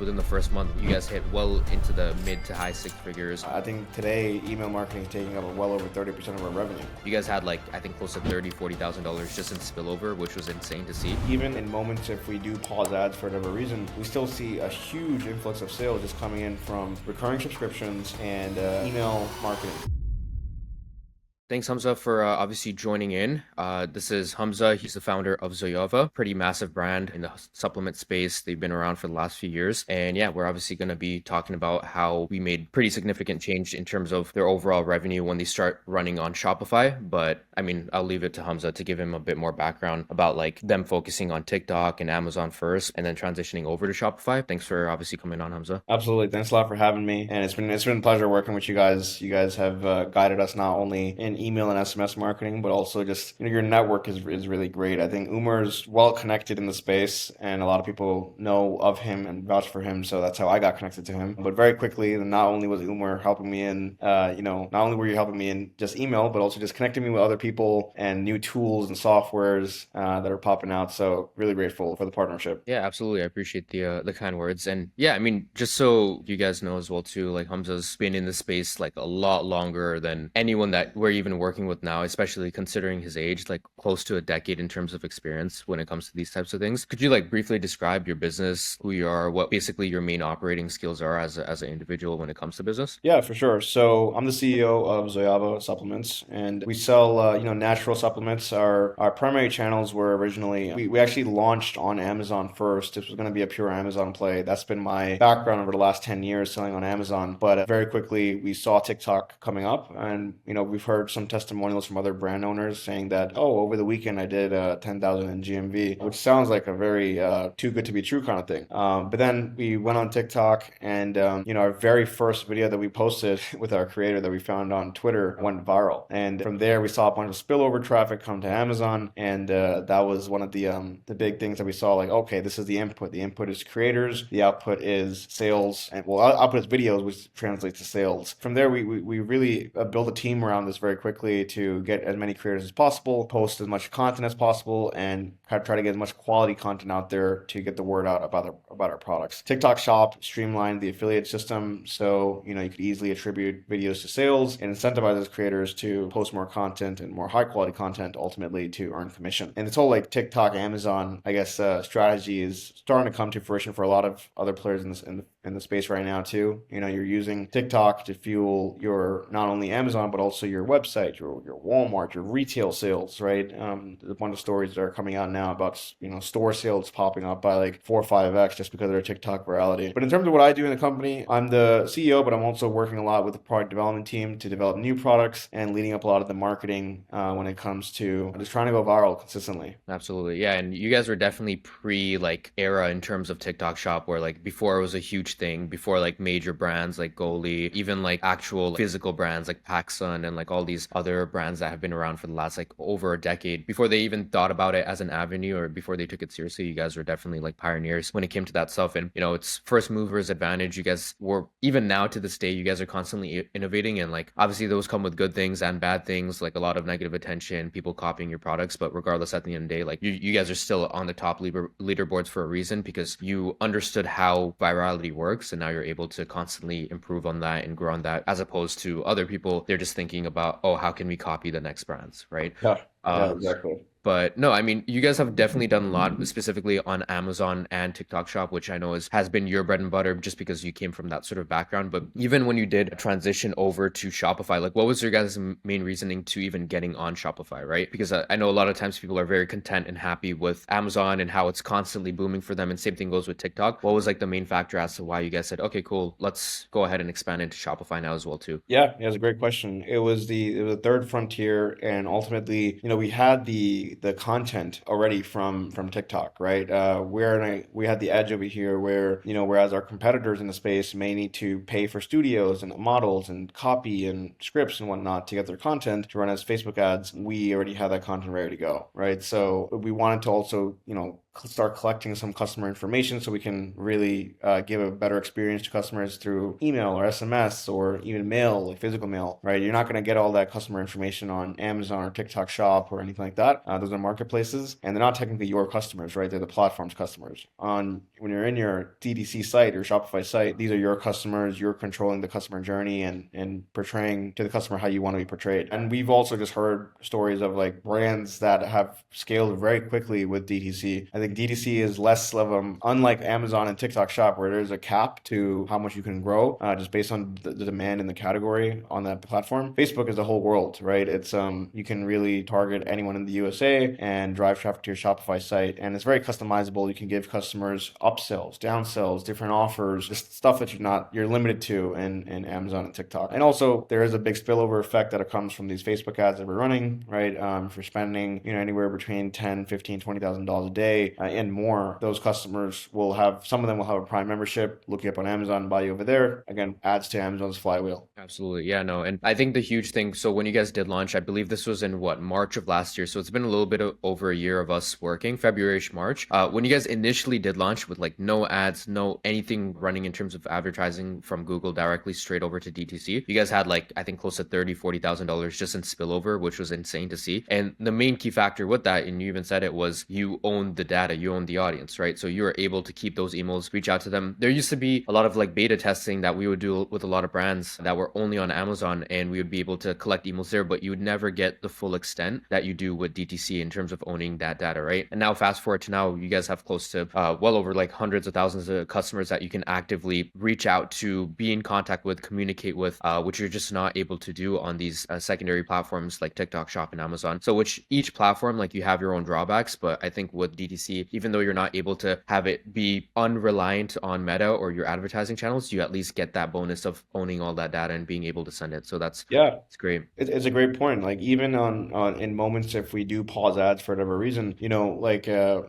Within the first month, you guys hit well into the mid to high six figures. I think today email marketing is taking up well over 30% of our revenue. You guys had I think close to $30,000-$40,000 just in spillover, which was insane to see. Even in moments if we do pause ads for whatever reason, we still see a huge influx of sales just coming in from recurring subscriptions and email marketing. Thanks, Hamza, for obviously joining in. This is Hamza. He's the founder of Zoyova, pretty massive brand in the supplement space. They've been around for the last few years. And yeah, we're obviously going to be talking about how we made pretty significant change in terms of their overall revenue when they start running on Shopify. But I mean, I'll leave it to Hamza to give him a bit more background about them focusing on TikTok and Amazon first and then transitioning over to Shopify. Thanks for obviously coming on, Hamza. Absolutely. Thanks a lot for having me. And it's been a pleasure working with you guys. You guys have guided us not only in email and SMS marketing, but also just, your network is really great. I think Umar's well connected in the space and a lot of people know of him and vouch for him. So that's how I got connected to him. But very quickly, not only was Umar helping me in, not only were you helping me in just email, but also just connecting me with other people and new tools and softwares that are popping out. So really grateful for the partnership. Yeah, absolutely. I appreciate the kind words. And yeah, I mean, just so you guys know as well too, Hamza's been in the space a lot longer than anyone that we're even working with now, especially considering his age, close to a decade in terms of experience when it comes to these types of things. Could you briefly describe your business, who you are, what basically your main operating skills are as an individual when it comes to business? Yeah, for sure. So I'm the CEO of Zoyava Supplements, and we sell, natural supplements. Our primary channels were originally, we actually launched on Amazon first. This was going to be a pure Amazon play. That's been my background over the last 10 years selling on Amazon. But very quickly, we saw TikTok coming up, and, we've heard some testimonials from other brand owners saying that, oh, over the weekend I did 10,000 in GMV, which sounds like a very too good to be true kind of thing. But then we went on TikTok, and our very first video that we posted with our creator that we found on Twitter went viral. And from there, we saw a bunch of spillover traffic come to Amazon, and that was one of the big things that we saw. Okay, this is the input. The input is creators. The output is sales, and output is videos, which translates to sales. From there, we really built a team around this very quickly to get as many creators as possible, post as much content as possible, and try to get as much quality content out there to get the word out about our products. TikTok Shop streamlined the affiliate system, so you could easily attribute videos to sales and incentivize those creators to post more content and more high quality content, ultimately to earn commission. And this whole TikTok Amazon, I guess, strategy is starting to come to fruition for a lot of other players in the space right now too. You're using TikTok to fuel your not only Amazon but also your website, your Walmart, your retail sales, right? There's a bunch of stories that are coming out now about store sales popping up by 4 or 5x just because of their TikTok virality. But in terms of what I do in the company, I'm the CEO, but I'm also working a lot with the product development team to develop new products and leading up a lot of the marketing when it comes to just trying to go viral consistently. Absolutely. Yeah. And you guys were definitely pre era in terms of TikTok Shop, where before it was a huge thing, before major brands like Goli, even actual physical brands like PacSun and all these other brands that have been around for the last over a decade, before they even thought about it as an avenue or before they took it seriously. You guys were definitely pioneers when it came to that stuff. And it's first movers advantage. You guys were, even now to this day, you guys are constantly innovating, and obviously those come with good things and bad things, a lot of negative attention, people copying your products. But regardless, at the end of the day, you guys are still on the top leaderboards for a reason, because you understood how virality works, and now you're able to constantly improve on that and grow on that, as opposed to other people. They're just thinking about, oh, how can we copy the next brands, right? Yeah, exactly. But no, I mean, you guys have definitely done a lot, specifically on Amazon and TikTok Shop, which I know has been your bread and butter just because you came from that sort of background. But even when you did transition over to Shopify, what was your guys' main reasoning to even getting on Shopify, right? Because I know a lot of times people are very content and happy with Amazon and how it's constantly booming for them. And same thing goes with TikTok. What was the main factor as to why you guys said, okay, cool, let's go ahead and expand into Shopify now as well too? Yeah, it's a great question. It was the third frontier, and ultimately, we had the content already from TikTok, right? We had the edge over here where, whereas our competitors in the space may need to pay for studios and models and copy and scripts and whatnot to get their content to run as Facebook ads, we already had that content ready to go, right? So we wanted to also, start collecting some customer information so we can really give a better experience to customers through email or SMS or even mail, like physical mail, right? You're not going to get all that customer information on Amazon or TikTok Shop or anything like that. Those are marketplaces, and they're not technically your customers, right? They're the platform's customers. When you're in your DTC site or Shopify site, these are your customers. You're controlling the customer journey and portraying to the customer how you want to be portrayed. And we've also just heard stories of like brands that have scaled very quickly with DTC. I think DTC is less of unlike Amazon and TikTok Shop, where there's a cap to how much you can grow just based on the demand in the category on that platform. Facebook is the whole world, right? It's you can really target anyone in the USA and drive traffic to your Shopify site, and it's very customizable. You can give customers upsells, downsells, different offers, just stuff that you're limited to in Amazon and TikTok. And also there is a big spillover effect that comes from these Facebook ads that we're running, right? If you're spending anywhere between 10, 15, $20,000 a day and more, those customers some of them will have a Prime membership. Look you up on Amazon, buy you over there. Again, adds to Amazon's flywheel. Absolutely. Yeah, no. And I think the huge thing, so when you guys did launch, I believe this was in March of last year. So it's been a little bit over a year of us working, February-ish, March. When you guys initially did launch with like no ads, no anything running in terms of advertising from Google directly straight over to DTC, you guys had like, I think close to $30,000, $40,000 just in spillover, which was insane to see. And the main key factor with that, and you even said it, was you own the data, you own the audience, right? So you were able to keep those emails, reach out to them. There used to be a lot of like beta testing that we would do with a lot of brands that were only on Amazon, and we would be able to collect emails there, but you would never get the full extent that you do with DTC in terms of owning that data, right? And now fast forward to now, you guys have close to well over like hundreds of thousands of customers that you can actively reach out to, be in contact with, communicate with, which you're just not able to do on these secondary platforms like TikTok Shop and Amazon. So which each platform, like you have your own drawbacks, but I think with DTC, even though you're not able to have it be unreliant on Meta or your advertising channels, you at least get that bonus of owning all that data and being able to send it. So it's great. It's a great point. Like even on in moments if we do pause ads for whatever reason,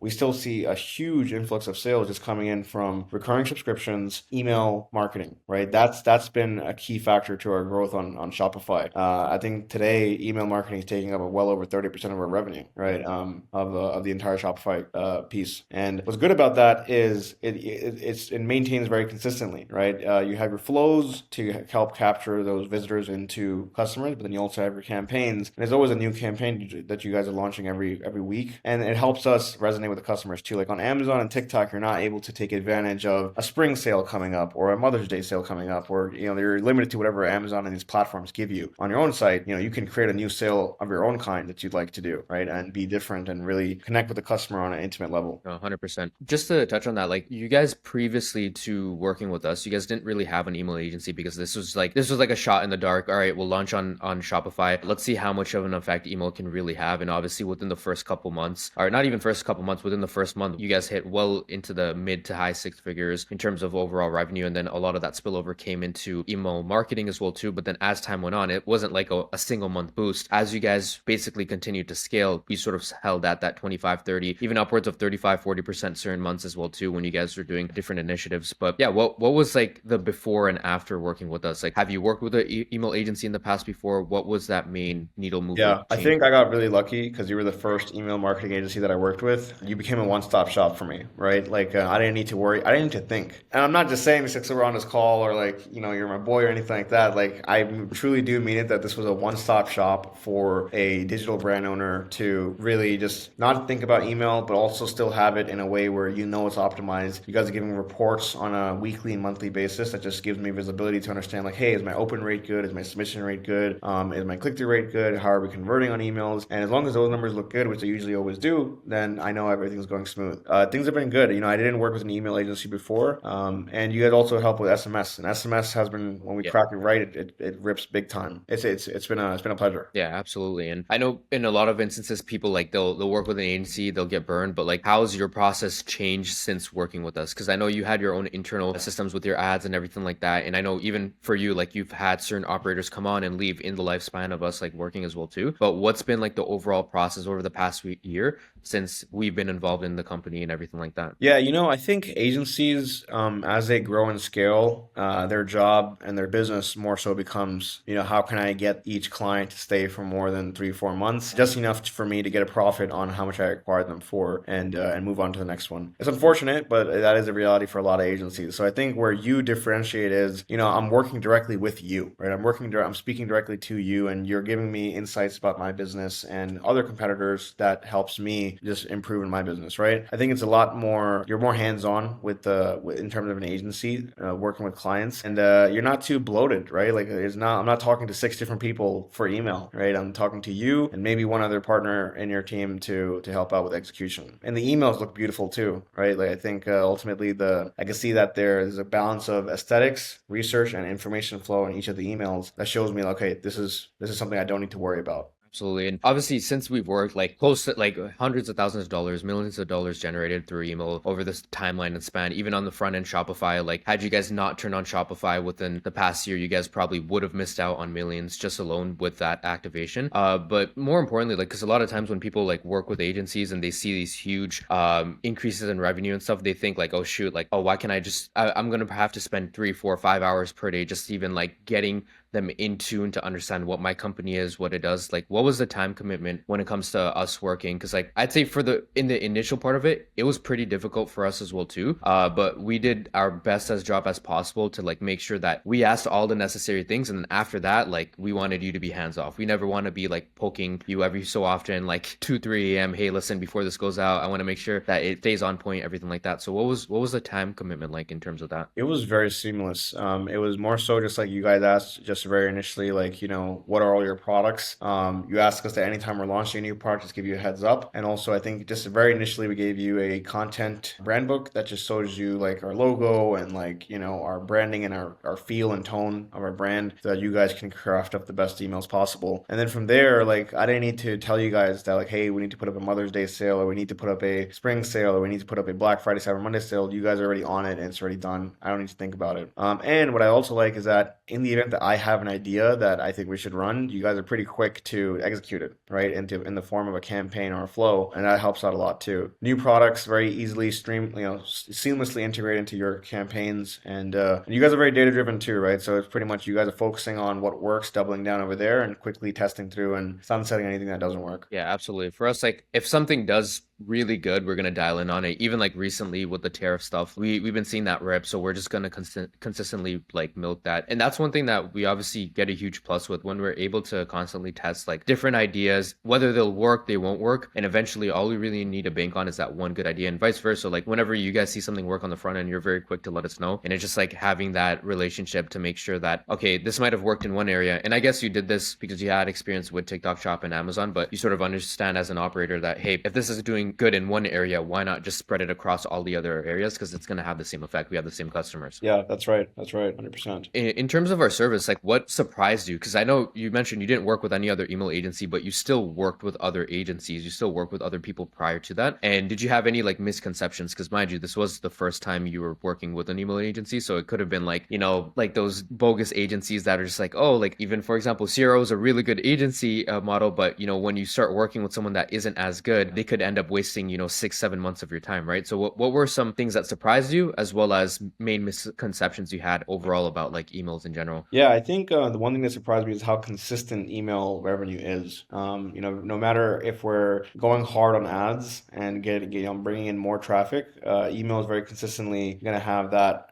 we still see a huge influx of sales just coming in from recurring subscriptions, email marketing, right? That's been a key factor to our growth on Shopify. I think today email marketing is taking up well over 30% of our revenue, right? Of the entire Shopify piece. And what's good about that is it maintains very consistently, right? You have your flows to help capture those visitors into customers, but then you also have your campaigns. And there's always a new campaign that you guys are launching every week, and it helps us resonate with the customers too. Like on Amazon and TikTok, you're not able to take advantage of a spring sale coming up or a Mother's Day sale coming up, or you're limited to whatever Amazon and these platforms give you. On your own site, you can create a new sale of your own kind that you'd like to do, right? And be different and really connect with the customer on an intimate level. 100%. Just to touch on that, like you guys previously to working with us, you guys didn't really have an email agency because this was like a shot in the dark. All right, we'll launch on Shopify. Let's see how much of an effect email can really have. And obviously within the first couple months, or not even first couple months, within the first month, you guys hit well into the mid to high six figures in terms of overall revenue. And then a lot of that spillover came into email marketing as well too. But then as time went on, it wasn't like a single month boost. As you guys basically continued to scale, we sort of held at that 25, 30, even upwards of 35, 40% certain months as well too, when you guys were doing different initiatives. But yeah, what was like the before and after working with us? Like, have you worked with an email agency in the past before? What was that main needle movement? Yeah, I think I got really lucky because you were the first email marketing agency that I worked with. You became a one-stop shop for me, right? Like I didn't need to worry. I didn't need to think. And I'm not just saying this because we're on this call or like, you're my boy or anything like that. Like I truly do mean it that this was a one-stop shop for a digital brand owner to really just not think about email, but also still have it in a way where it's optimized. You guys are giving reports on a weekly and monthly basis that just gives me visibility to understand like, hey, is my open rate good? Is my submission rate good? Is my click-through rate good? How are we converting on emails? And as long as those numbers look good, which they usually always do, then I know everything's going smooth. Things have been good. I didn't work with an email agency before. And you guys also help with SMS. And SMS has been, when we crack it right, it rips big time. It's been a pleasure. Yeah, absolutely. And I know in a lot of instances, people like they'll work with an agency, they'll get burned, but like how's your process changed since working with us? Because I know you had your own internal systems with your ads and everything like that. And I know even for you, like you've had certain operators come on and leave in the lifespan of us like working as well too. But what's been like the overall process over the past year since we've been involved in the company and everything like that? Yeah, I think agencies, as they grow and scale, their job and their business more so becomes, how can I get each client to stay for more than 3, 4 months, just enough for me to get a profit on how much I acquired them for, and move on to the next one. It's unfortunate, but that is a reality for a lot of agencies. So I think where you differentiate is, I'm working directly with you, right? I'm speaking directly to you, and you're giving me insights about my business and other competitors that helps me just improve in my business, right? I think it's a lot more, you're more hands-on in terms of an agency, working with clients, and you're not too bloated, right? Like I'm not talking to 6 different people for email, right? I'm talking to you and maybe one other partner in your team to help out with execution. And the emails look beautiful too, right? Like I think ultimately I can see that there is a balance of aesthetics, research, and information flow in each of the emails that shows me, okay, this is something I don't need to worry about. Absolutely. And obviously, since we've worked like close to like hundreds of thousands of dollars, millions of dollars generated through email over this timeline and span, even on the front end Shopify, like had you guys not turned on Shopify within the past year, you guys probably would have missed out on millions just alone with that activation. But more importantly, like, because a lot of times when people like work with agencies and they see these huge increases in revenue and stuff, they think like, oh shoot, like, oh, why can I'm going to have to spend 3, 4, 5 hours per day just even like getting them in tune to understand what my company is, what it does. Like, what was the time commitment when it comes to us working? Because like I'd say in the initial part of it, it was pretty difficult for us as well too. But we did our best as job as possible to like make sure that we asked all the necessary things, and then after that, like we wanted you to be hands off. We never want to be like poking you every so often, like 2, 3 a.m. Hey, listen, before this goes out, I want to make sure that it stays on point, everything like that. So what was the time commitment like in terms of that? It was very seamless. It was more so just like you guys asked just very initially, like, what are all your products? You asked us that anytime we're launching a new product, just give you a heads up. And also, I think just very initially, we gave you a content brand book that just shows you like our logo and like, our branding and our feel and tone of our brand so that you guys can craft up the best emails possible. And then from there, like, I didn't need to tell you guys that, like, hey, we need to put up a Mother's Day sale, or we need to put up a spring sale, or we need to put up a Black Friday, Cyber Monday sale. You guys are already on it and it's already done. I don't need to think about it. And what I also like is that in the event that I have an idea that I think we should run, you guys are pretty quick to execute it, right? In the form of a campaign or a flow, and that helps out a lot too. New products very easily seamlessly integrate into your campaigns, and you guys are very data driven too, right? So it's pretty much you guys are focusing on what works, doubling down over there, and quickly testing through and sunsetting anything that doesn't work. Yeah, absolutely. For us, like if something does really good, we're gonna dial in on it. Even like recently with the tariff stuff, we've been seeing that rip, so we're just gonna consistently like milk that. And that's one thing that we obviously get a huge plus with when we're able to constantly test like different ideas, whether they'll work, they won't work, and eventually all we really need to bank on is that one good idea, and vice versa. Like whenever you guys see something work on the front end, you're very quick to let us know, and it's just like having that relationship to make sure that okay, this might have worked in one area, and I guess you did this because you had experience with TikTok Shop and Amazon, but you sort of understand as an operator that hey, if this is doing good in one area, why not just spread it across all the other areas, because it's going to have the same effect. We have the same customers. Yeah, that's right. That's right. 100%. In terms of our service, like what surprised you? Because I know you mentioned you didn't work with any other email agency, but you still worked with other agencies. You still worked with other people prior to that. And did you have any like misconceptions? Because mind you, this was the first time you were working with an email agency. So it could have been like, like those bogus agencies that are just like, oh, like even for example, CRO is a really good agency model, but when you start working with someone that isn't as good, they could end up wasting, 6, 7 months of your time, right? So what were some things that surprised you, as well as main misconceptions you had overall about like emails in general? Yeah, I think the one thing that surprised me is how consistent email revenue is. No matter if we're going hard on ads and bringing in more traffic, email is very consistently going to have that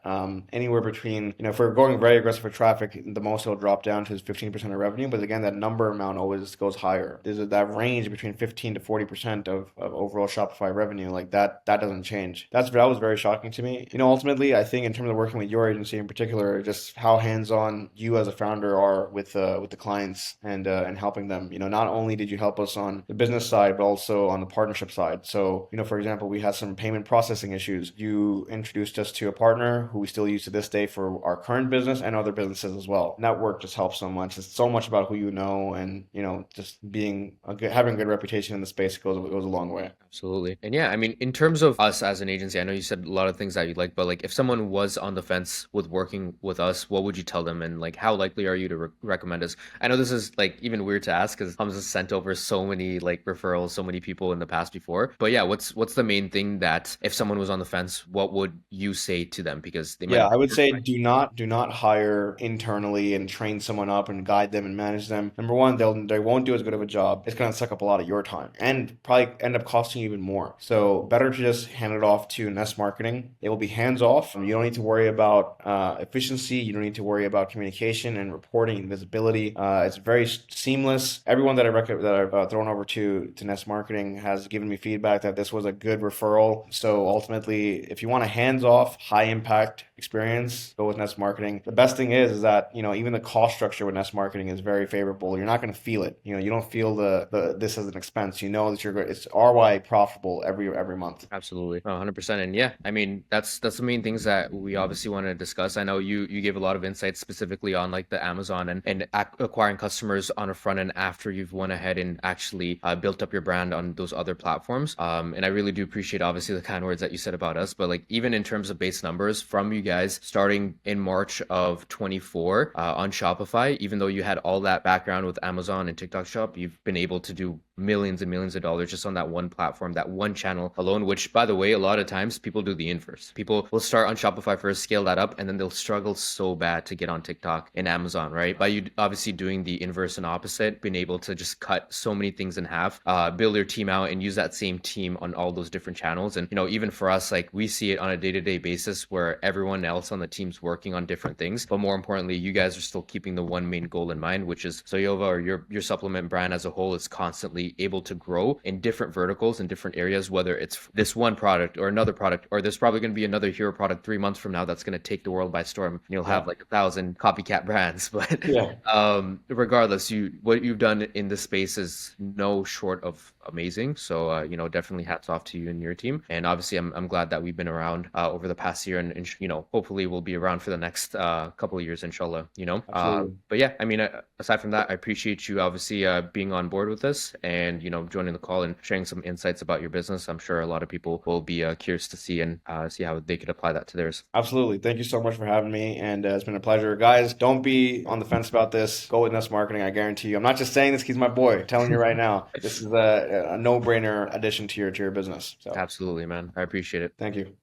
anywhere between, if we're going very aggressive for traffic, the most it'll drop down to is 15% of revenue. But again, that number amount always goes higher. There's that range between 15 to 40% of overall Shopify revenue. Like that doesn't change. That was very shocking to me. Ultimately, I think in terms of working with your agency in particular, just how hands-on you as a founder are with the clients and helping them. Not only did you help us on the business side, but also on the partnership side. So, for example, we had some payment processing issues. You introduced us to a partner who we still use to this day for our current business and other businesses as well. And that work just helps so much. It's so much about who you know, and just having a good reputation in the space goes a long way. Absolutely. And yeah, I mean, in terms of us as an agency, I know you said a lot of things that you like, but like if someone was on the fence with working with us, what would you tell them? And like, how likely are you to recommend us? I know this is like even weird to ask because Hamza sent over so many like referrals, so many people in the past before. But yeah, what's the main thing that if someone was on the fence, what would you say to them? Because they might Yeah, not I would work say right. do not hire internally and train someone up and guide them and manage them. Number one, they won't do as good of a job. It's gonna suck up a lot of your time and probably end up costing you even more. So better to just hand it off to Nest Marketing. It will be hands off. You don't need to worry about efficiency. You don't need to worry about communication and reporting and visibility. It's very seamless. Everyone that I've thrown over to Nest Marketing has given me feedback that this was a good referral. So ultimately, if you want a hands off, high impact experience, go with Nest Marketing. The best thing is that, even the cost structure with Nest Marketing is very favorable. You're not going to feel it. You don't feel the this as an expense. You know that it's ROI profitable every month. Absolutely. Oh, 100%. And yeah, I mean, that's the main things that we obviously want to discuss. I know you gave a lot of insights specifically on like the Amazon and acquiring customers on a front end after you've went ahead and actually built up your brand on those other platforms. And I really do appreciate obviously the kind words that you said about us, but like even in terms of base numbers from you guys starting in March of 24 on Shopify, even though you had all that background with Amazon and TikTok Shop, you've been able to do millions and millions of dollars just on that one platform, that one channel alone, which by the way, a lot of times people do the inverse. People will start on Shopify first, scale that up, and then they'll struggle so bad to get on TikTok and Amazon, right? By you obviously doing the inverse and opposite, being able to just cut so many things in half, build your team out and use that same team on all those different channels. And, even for us, like we see it on a day-to-day basis where everyone else on the team's working on different things. But more importantly, you guys are still keeping the one main goal in mind, which is Soyova or your supplement brand as a whole is constantly able to grow in different verticals in different areas, whether it's this one product or another product, or there's probably going to be another hero product 3 months from now that's going to take the world by storm. And you'll Yeah. have like 1,000 copycat brands. But Yeah. regardless, what you've done in this space is no short of amazing. So definitely hats off to you and your team. And obviously, I'm glad that we've been around over the past year, and hopefully we'll be around for the next couple of years, inshallah. Absolutely. But yeah, I mean, aside from that, I appreciate you obviously being on board with us and joining the call and sharing some insights about your business. I'm sure a lot of people will be curious to see and see how they could apply that to theirs. Absolutely. Thank you so much for having me, and it's been a pleasure. Guys, don't be on the fence about this. Go with Nest Marketing. I guarantee you. I'm not just saying this. He's my boy. I'm telling you right now. This is a no-brainer addition to your business. So, Absolutely, man. I appreciate it. thank you.